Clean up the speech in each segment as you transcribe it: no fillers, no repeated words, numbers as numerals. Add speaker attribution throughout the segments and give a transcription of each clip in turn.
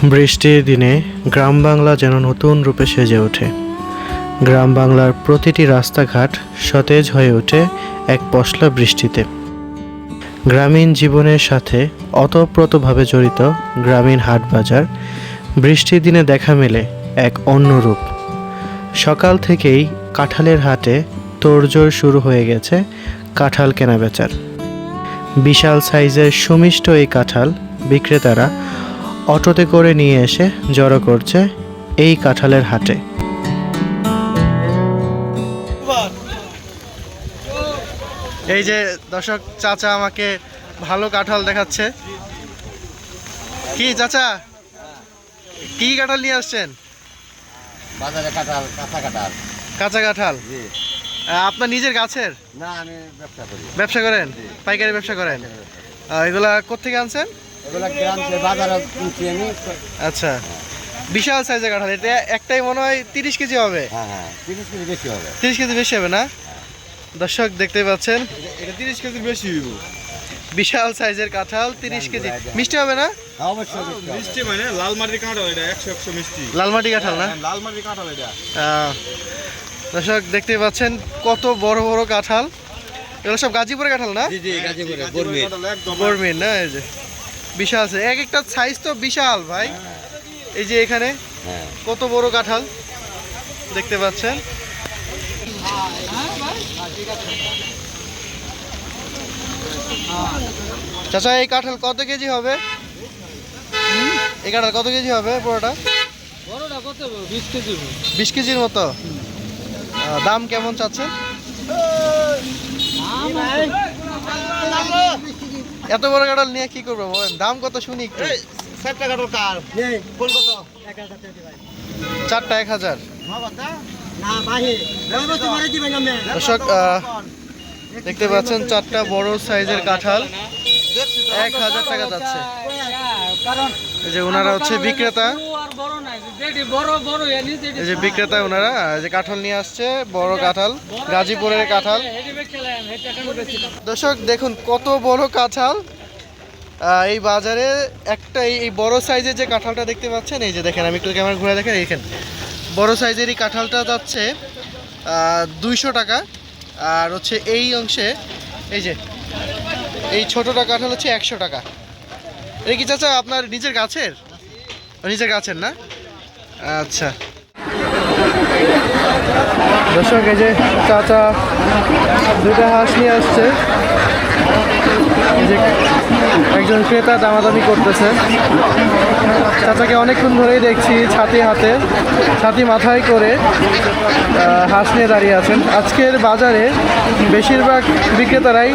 Speaker 1: বৃষ্টির দিনে গ্রাম বাংলা যেন নতুন রূপে সেজে ওঠে। গ্রাম বাংলার প্রতিটি রাস্তাঘাট সতেজ হয়ে ওঠে এক পশলা বৃষ্টিতে। গ্রামীণ জীবনের সাথে ওতপ্রোতভাবে জড়িত গ্রামীণ হাট বাজার বৃষ্টির দিনে দেখা মেলে এক অন্য রূপ। সকাল থেকেই কাঁঠালের হাটে তোড়জোড় শুরু হয়ে গেছে কাঁঠাল কেনাবেচার। বিশাল সাইজের সুমিষ্ট এই কাঁঠাল বিক্রেতারা অটোতে করে নিয়ে এসে জড়ো করছে এই কাঁঠালের হাটে। এই যে দর্শক, চাচা আমাকে ভালো কাঁঠাল দেখাচ্ছে। কি চাচা, কি কাঁঠাল নিয়ে আসছেন?
Speaker 2: বাজারে কাঁঠাল, কাঁচা কাঁঠাল।
Speaker 1: কাঁচা কাঁঠাল? আপনার নিজের গাছের?
Speaker 2: না, আমি ব্যবসা করি।
Speaker 1: ব্যবসা করেন? পাইকারি ব্যবসা করেন? এগুলা কোত্থেকে আনছেন?
Speaker 2: এগুলা গ্রাম থেকে বাজারে কিনছি আমি।
Speaker 1: আচ্ছা, বিশাল সাইজের কাঁঠাল। এটা একটাই মনে হয় 30 কেজি হবে।
Speaker 2: হ্যাঁ, 30 কেজি বেশি হবে।
Speaker 1: 30 কেজি বেশি হবে না? দর্শক দেখতে পাচ্ছেন,
Speaker 2: এটা 30 কেজি বেশি হইব।
Speaker 1: বিশাল সাইজের কাঁঠাল 30 কেজি। মিষ্টি হবে না?
Speaker 2: অবশ্যই
Speaker 3: মিষ্টি, মানে লাল মাটির কাঁঠাল। এটা 100 মিষ্টি।
Speaker 1: লালমাটি কাঁঠাল না?
Speaker 3: লাল মাটির কাঁঠাল এটা।
Speaker 1: দর্শক দেখতে পাচ্ছেন কত বড় বড় কাঁঠাল। এগুলো সব গাজীপুরের কাঁঠাল না?
Speaker 2: জি জি, গাজীপুরে
Speaker 1: বর্মির না? এই যে বিশাল সাইজ, এক একটা সাইজ তো বিশাল ভাই। এই যে এখানে কত বড় কাঁঠাল দেখতে পাচ্ছেন। চাচা, এই কাঁঠাল কত কেজি হবে? এই কাঁঠাল কত কেজি হবে পুরোটা? 20 কেজির মতো। দাম কেমন চাচ্ছেন? এত বড় কাঁঠাল নিয়ে কি করবো বলেন? দাম কত শুনি একটু।
Speaker 2: 7 টাকা কার কোন কত?
Speaker 1: 4টা 1000।
Speaker 2: না ভাই, এগুলো তোমারে দিবেন আমি।
Speaker 1: দর্শক দেখতে পাচ্ছেন 4টা বড় সাইজের কাঁঠাল 1000 টাকা যাচ্ছে। এই যে ওনারা হচ্ছে বিক্রেতা, এই যে বিক্রেতা ওনারা যে কাঁঠাল নিয়ে আসছে, বড় কাঁঠাল, গাজীপুরের কাঁঠাল। দর্শক দেখুন কত বড় কাঁঠাল এই বাজারে। একটা এই বড় সাইজের যে কাঁঠালটা দেখতে পাচ্ছেন, এই যে দেখেন, আমি একটু ক্যামেরা ঘুরে দেখেন, এইখানে বড় সাইজের এই কাঁঠালটা যাচ্ছে 200 টাকা। আর হচ্ছে এই অংশে এই যে এই ছোটটা কাঁঠাল হচ্ছে 100 টাকা। এটা কি চাচা আপনার নিজের গাছের? নিজের গাছের না? আচ্ছা দর্শক, এই যে চাচা 2টা হাঁস নিয়ে আসছে। এই যে একজন ক্রেতা দামাদামি করতেছে। চাচাকে অনেকক্ষণ ধরেই দেখছি ছাতি মাথায় করে হাঁস নিয়ে দাঁড়িয়ে আছেন। আজকের বাজারে বেশিরভাগ বিক্রেতারাই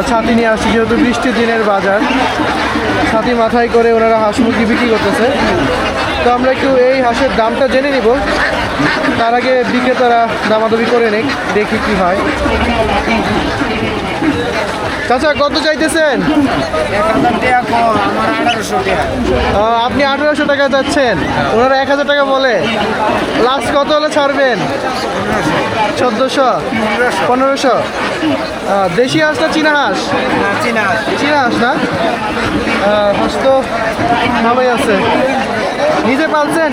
Speaker 1: ছাতি নিয়ে আসছে, যেহেতু বৃষ্টির দিনের বাজার। ছাতি মাথায় করে ওনারা হাঁস মুরগি বিক্রি করতেছে। তো আমরা একটু এই হাঁসের দামটা জেনে নিব, তার আগে বিক্রেতারা দামাদামি করে নেক, দেখি কি হয়। চাচা কত চাইতেছেন?
Speaker 2: 1000 টাকা। আমার 1800 টাকা।
Speaker 1: আপনি 1800 টাকা যাচ্ছেন, ওনারা 1000 টাকা বলে। লাস্ট কত হলে ছাড়বেন? 1400, 1500। দেশি হাঁস না চীনা হাঁস? চীনা হাঁস না? হাঁস তো ভালোই আছে। নিজে পালছেন?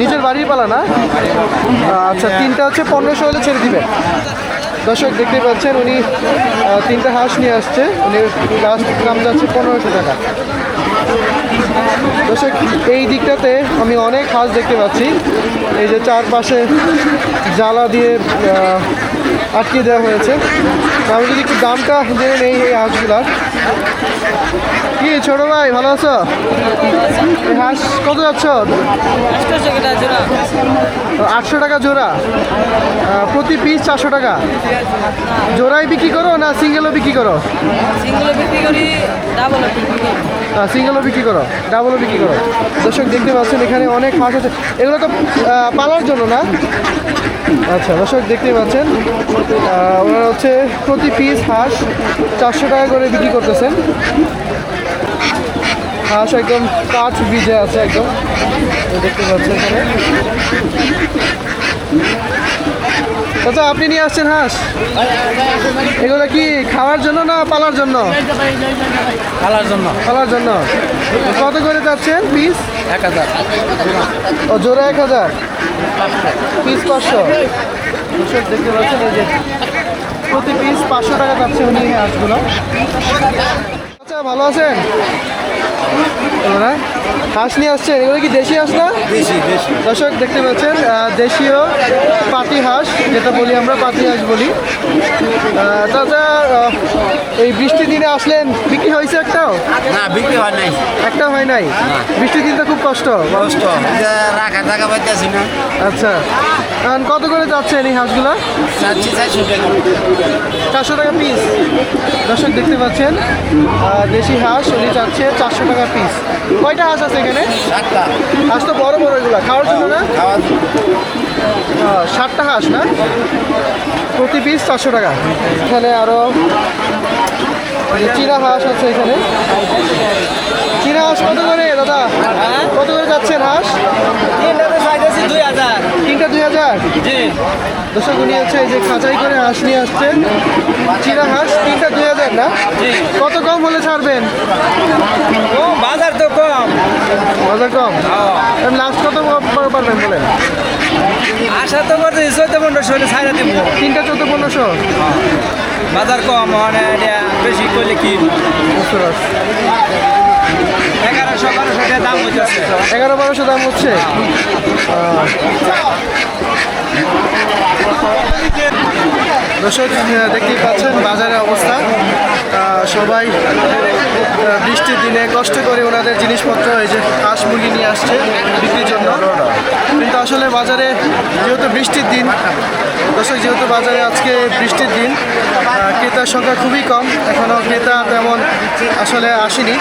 Speaker 1: নিজের বাড়ির পালা না? আচ্ছা, 3টা হচ্ছে 1500 হলে ছেড়ে দিবেন। দর্শক দেখতে পাচ্ছেন, উনি 3টা হাঁস নিয়ে আসছে। উনি লাস্ট দাম যাচ্ছে 1500 টাকা। দর্শক এই দিকটাতে আমি অনেক হাঁস দেখতে পাচ্ছি। এই যে চারপাশে জ্বালা দিয়ে আটকে দেওয়া হয়েছে। আমি যদি একটু দামটা জেনে নেই এই হাঁসগুলার। কি ছোট ভাই, ভালো আছো? এই হাঁস কত যাচ্ছ? 800 টাকা জোড়া। প্রতি পিস 400 টাকা। জোড়াই বিক্রি করো না সিঙ্গেলও বিক্রি করো?
Speaker 4: সিঙ্গেলও বিক্রি করি, ডাবলও বিক্রি করি।
Speaker 1: সিঙ্গেলও বিক্রি করো, ডাবলও বিক্রি করো। দর্শক দেখতে পাচ্ছেন এখানে অনেক হাঁস আছে। এগুলো তো পালার জন্য না? আচ্ছা দর্শক দেখতে পাচ্ছেন ওনারা হচ্ছে প্রতি পিস হাঁস 400 টাকা করে বিক্রি করতেছেন। হাঁস একদম কাঁচ ভিজে আছে একদম, দেখতে পাচ্ছেন এখানে। চাচা আপনি নিয়ে আসছেন হাঁস? এগুলো কি খাওয়ার জন্য না পালার জন্য?
Speaker 2: খেলার জন্য
Speaker 1: পালার জন্য। কত করে যাচ্ছেন পিস?
Speaker 2: 1000
Speaker 1: ও জোড়া 1000, পিস 500। দর্শক দেখতে পাচ্ছেন এই যে প্রতি পিস 500 টাকা যাচ্ছে উনি এই হাঁসগুলো। আচ্ছা ভালো আছেন? এগুলো হাঁস নিয়ে আসছেন, এগুলো কি দেশি হাঁস না?
Speaker 2: বেশি বেশি
Speaker 1: দর্শক দেখতে পাচ্ছেন দেশীয় পাতি হাঁস, যেটা বলি আমরা পাতি হাঁস বলি। দাদা এই বৃষ্টির দিনে আসলেন, বিক্রি হয়েছে একটাও?
Speaker 2: না বিক্রি হয় নাই
Speaker 1: একটাও হয় নাই? বৃষ্টির দিন তো খুব কষ্ট।
Speaker 2: কষ্ট রাখা টাকা পাইতেছি না
Speaker 1: আচ্ছা, এখন কত করে যাচ্ছেন এই হাঁসগুলো?
Speaker 2: চাচ্ছি 400 টাকা
Speaker 1: 400 টাকা পিস। দর্শক দেখতে পাচ্ছেন দেশি হাঁস উনি চাচ্ছে 400 টাকা পিস। কয়টা হাঁস আছে এখানে?
Speaker 2: 7টা
Speaker 1: হাঁস তো বড় বড় এগুলো খাওয়ার জন্য না?
Speaker 2: খাওয়ার
Speaker 1: 60টা হাঁস না, প্রতি পিস 400 টাকা। এখানে আরো চীনা হাঁস আছে এখানে। চীনা হাঁস কত করে দাদা? কত করে যাচ্ছেন হাঁস?
Speaker 2: 2000
Speaker 1: তিনটা 2000।
Speaker 2: জি
Speaker 1: দর্শক উনি হচ্ছে এই যে খাঁচাই করে হাঁস নিয়ে আসছেন, চীনা হাঁস তিনটা 2000 না? কত কম হলে ছাড়বেন?
Speaker 2: ও বাজার তো কম
Speaker 1: বাজার কম, লাস্ট কত পারবেন বলেন?
Speaker 2: আশা তো করতে 14-1500 ছাড়া দিব।
Speaker 1: তিনটা 1400-1500।
Speaker 2: বাজার কম মানে বেশি করলে কি
Speaker 1: বুঝতে পারছি।
Speaker 2: 1100-1200 টাকা দাম হইতেছে
Speaker 1: 1100-1200 দাম হচ্ছে। দর্শক দেখতেই পাচ্ছেন বাজারের অবস্থা। সবাই বৃষ্টির দিনে কষ্ট করে ওনাদের জিনিসপত্র এই যে হাঁস মুরগি নিয়ে আসছে বিক্রির জন্য। কিন্তু আসলে বাজারে যেহেতু বৃষ্টির দিন, দর্শক যেহেতু বাজারে আজকে বৃষ্টির দিন, ক্রেতার সংখ্যা খুবই কম। এখনও ক্রেতা তেমন আসলে আসেনি,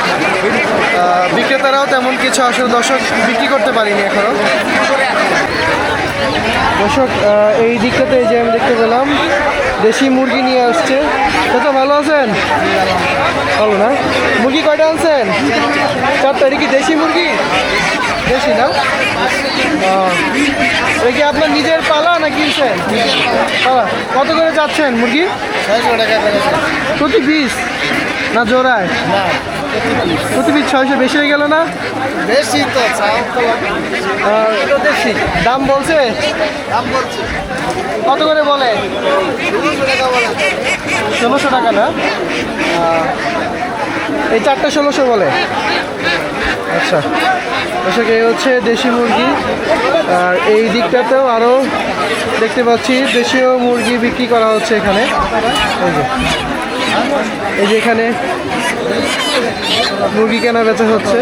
Speaker 1: বিক্রেতারাও তেমন কিছু আসলে দর্শক বিক্রি করতে পারিনি এখনও। দর্শক এই দিকটাতে এই যে আমি দেখতে পেলাম দেশি মুরগি নিয়ে আসছে। দাদা ভালো আছেন? ভালো না? মুরগি কয়টা আনছেন? 4টা। এটা কি দেশি মুরগি? দেশি না? এটা কি আপনার নিজের পালা না কিনছেন? পালা। কত করে যাচ্ছেন মুরগি?
Speaker 2: 600 টাকা
Speaker 1: প্রতি পিস না জোড়ায়? প্রতি পিস 600, বেশি হয়ে গেল না?
Speaker 2: বেশি তো
Speaker 1: বেশি দাম বলছে?
Speaker 2: দাম বলছে
Speaker 1: কত করে বলে? 1600 টাকা না? এই 4টা 1600 বলে। আচ্ছা, দর্শক এই হচ্ছে দেশি মুরগি। আর এই দিকটাতেও আরও দেখতে পাচ্ছি দেশীয় মুরগি বিক্রি করা হচ্ছে এখানে। এই যে এখানে মুরগি কেনা বেচা হচ্ছে।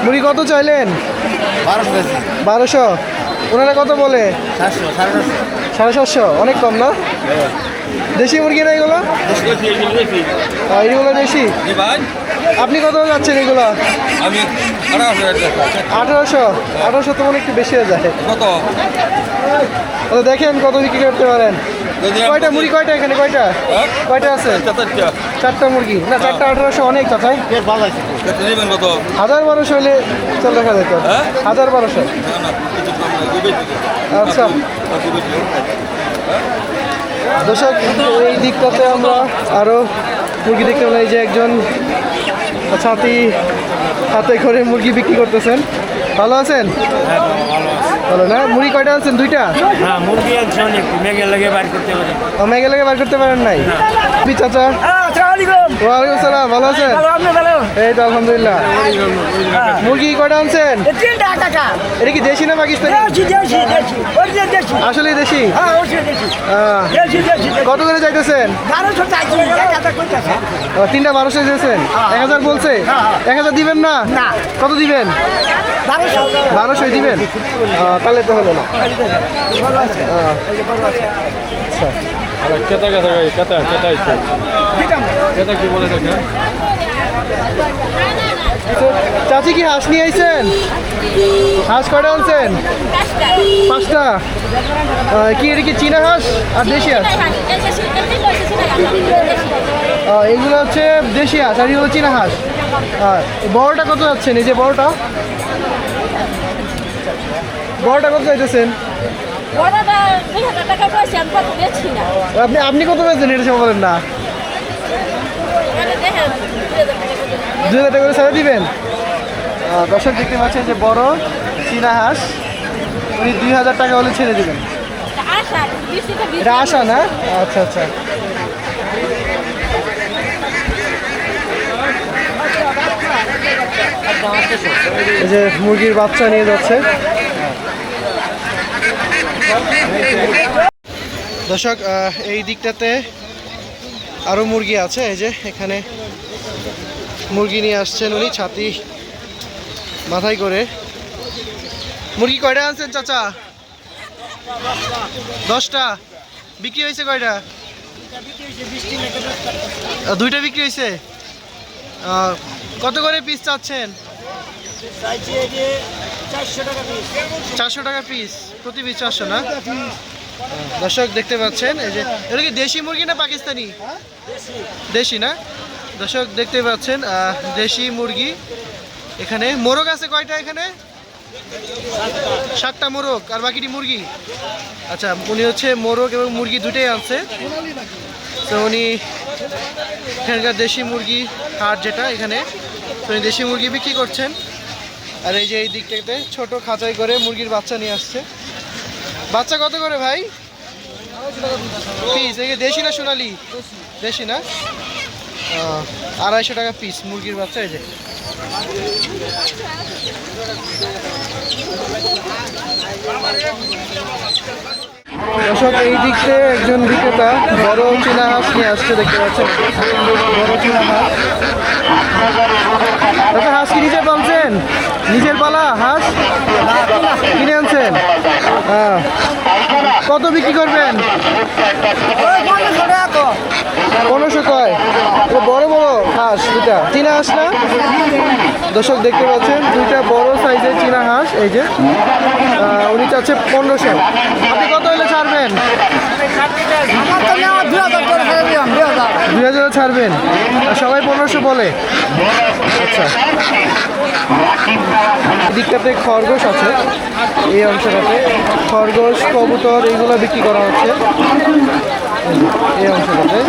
Speaker 1: মুরগি কত চাইলেন? 1200। ওনারা কত বলে? 750। অনেক কম না? দেশি মুরগি না এগুলো? এইগুলো দেশি। আপনি কত যাচ্ছেন এগুলো?
Speaker 3: আমি
Speaker 1: 1800 তো মনে একটু বেশি হয়ে যায়।
Speaker 3: কত
Speaker 1: দেখেন কত বিক্রি করতে পারেন। কয়টা মুরগি? কয়টা এখানে? কয়টা আছে? 4টা মুরগি না? 4টা 1800 অনেক চাচাই।
Speaker 3: কত
Speaker 1: 1000-1200 হলে চল দেখা যেত। 1000-1200। আচ্ছা দর্শক এই দিকটাতে আমরা আরও মুরগি দেখতে পেলাম। এই যে একজন ছাতি হাতে করে মুরগি বিক্রি করতেছেন। ভালো আছেন? ভালো না? মুরগি কয়টা আছেন? 2টা?
Speaker 2: হ্যাঁ মুরগি আছে অনেক, মেঘে লাগে বার করতে পারি।
Speaker 1: মেঘে লেগে বার করতে পারেন নাই? চাচা ওয়ালাইকুম সালাম, ভালো আছেন? এই তো আলহামদুলিল্লাহ। মুরগি কয়টা আনছেন? এটা কি দেশি না পাকিস্তানি? আসলে দেশি। কত করে চাইতেছেন? 3টা 1200 দিয়েছেন। 1000 বলছে? 1000 দিবেন না? কত দিবেন? 1200 দিবেন? তাহলে তো হলো না। চাচি কি হাঁস নিয়ে আইছেন? হাঁস কয়টা আনছেন? 5টা। কি এটা কি চীনা হাঁস আর দেশি হাঁস? এগুলো হচ্ছে দেশি হাঁস আর এগুলো চীনা হাঁস। বড়টা কত যাচ্ছেন? এই যে বড়টা কত চাইতেছেন?
Speaker 4: বড়টা 2000 টাকা পয়সা আমি কত বেচছি না।
Speaker 1: আপনি কত পেয়েছেন এটা সব বলেন না।
Speaker 4: মানে দেখেন
Speaker 1: 2000 টাকা করে ছেড়ে দিবেন। দর্শক দেখতে পাচ্ছেন যে বড় চীনা হাঁস উনি 2000 টাকা হলে ছেড়ে দিবেন।
Speaker 4: আশা 20 থেকে 20
Speaker 1: এটা আশা না? আচ্ছা আচ্ছা। এই যে মুরগির বাচ্চা নিয়ে যাচ্ছে। দর্শক এই দিকটাতে আরো মুরগি আছে। এই যে এখানে মুরগি নিয়ে আসছেন উনি ছাতি মাথায় করে। মুরগি কয়টা আনছেন চাচা? 10টা। বিক্রি হয়েছে কয়টা? 2টা বিক্রি হয়েছে। কত করে পিস চাচ্ছেন? 400 টাকা পিস। প্রতি পিস 400 না? দর্শক দেখতে পাচ্ছেন এই যে এটা কি দেশি মুরগি না পাকিস্তানি? দেশি না? দর্শক দেখতে পাচ্ছেন দেশি মুরগি। এখানে মোরগ আছে কয়টা? এখানে 7টা মোরগ আর বাকিটি মুরগি। আচ্ছা, উনি হচ্ছে মোরগ এবং মুরগি দুটোই আনছে। তো উনি এখানকার দেশি মুরগি হাট যেটা এখানে, তো উনি দেশি মুরগি বিক্রি করছেন। আর এই যে এই দিকটাতে ছোট খাঁচাই করে মুরগির বাচ্চা নিয়ে আসছে। বাচ্চা কত করে ভাই পিস? এই দেশি না সোনালি? দেশি না? 250 টাকা পিস মুরগির বাচ্চা। এই যে দর্শক এই দিক থেকে একজন বিক্রেতা বড় চীনা হাঁস নিয়ে আসছে, দেখতে পাচ্ছেন বড় চীনা হাঁস। দাদা হাঁস কি নিজে পালছেন? নিজের পালা হাঁস কিনে আনছেন? কত বিক্রি করবেন? 1500 কয়? বড় বড় হাঁস দুটা চীনা হাঁস না? দর্শক দেখতে পাচ্ছেন দুইটা বড় সাইজের চীনা হাঁস। এই যে উনি চাচ্ছে 1500। আপনি কত হলে ছাড়বেন? 2000 ছাড়বেন? সবাই 1500 বলে। আচ্ছা, দিকটাতে খরগোশ আছে। এই অংশটাতে খরগোশ, কবুতর এইগুলো বিক্রি করা হচ্ছে। এই অংশটাতে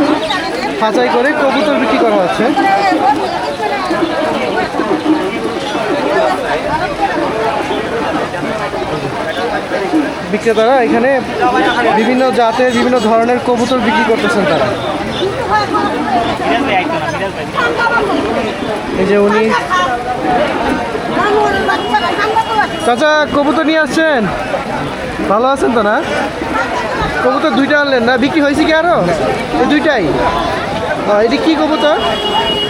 Speaker 1: খাঁচাই করে কবুতর বিক্রি করা হচ্ছে। বিক্রেতারা এখানে বিভিন্ন জাতের বিভিন্ন ধরনের কবুতর বিক্রি করতেছেন তারা। এই যে উনি চাচা কবুতর নিয়ে আসছেন, ভালো আছেন তো না? কবুতর 2টা আনলেন না? বিক্রি হয়েছে কি আরো? এই 2টাই? এটি কি কবুতর?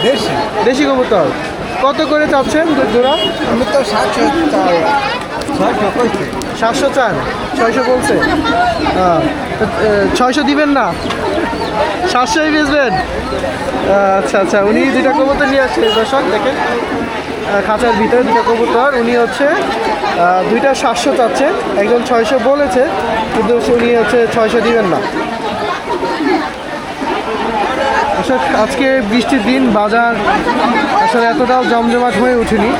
Speaker 1: দেশি। দেশি কবুতর কত করে চাচ্ছেন জোড়া? আমি তো 700 চান, 600 বলছে। 600 দিবেন না? 700ই বেচবেন? আচ্ছা আচ্ছা, উনি 2টা কবুতর নিয়ে আসছে। দর্শক দেখেন খাঁচার ভিতরে 2টা কবুতর। উনি হচ্ছে 2টা 700 চাচ্ছেন, একজন 600 বলেছে, কিন্তু উনি হচ্ছে 600 দিবেন না। আজকে বৃষ্টির দিন, বাজার আসলে এতটাও জমজমাট হয়ে ওঠেনি।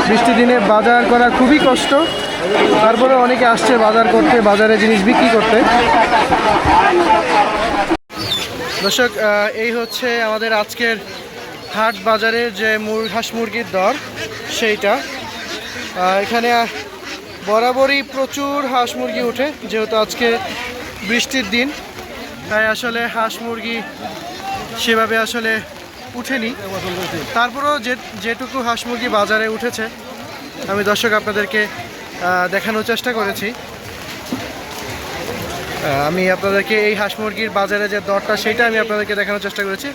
Speaker 1: বৃষ্টির দিনে বাজার করা খুবই কষ্ট, তারপরে অনেকে আসছে বাজার করতে, বাজারে জিনিস বিক্রি করতে। দর্শক এই হচ্ছে আমাদের আজকের হাট বাজারে যে হাঁস মুরগির দর সেইটা। এখানে বরাবরই প্রচুর হাঁস মুরগি ওঠে, যেহেতু আজকে বৃষ্টির দিন, তাই আসলে হাঁস মুরগি সেভাবে আসলে উঠেনি। তারপরেও যেটুকু হাঁস মুরগি বাজারে উঠেছে আমি দর্শক আপনাদেরকে দেখানোর চেষ্টা করেছি। আমি আপনাদেরকে এই হাঁস মুরগির বাজারে যে দরটা সেটা আমি আপনাদেরকে দেখানোর চেষ্টা করেছি।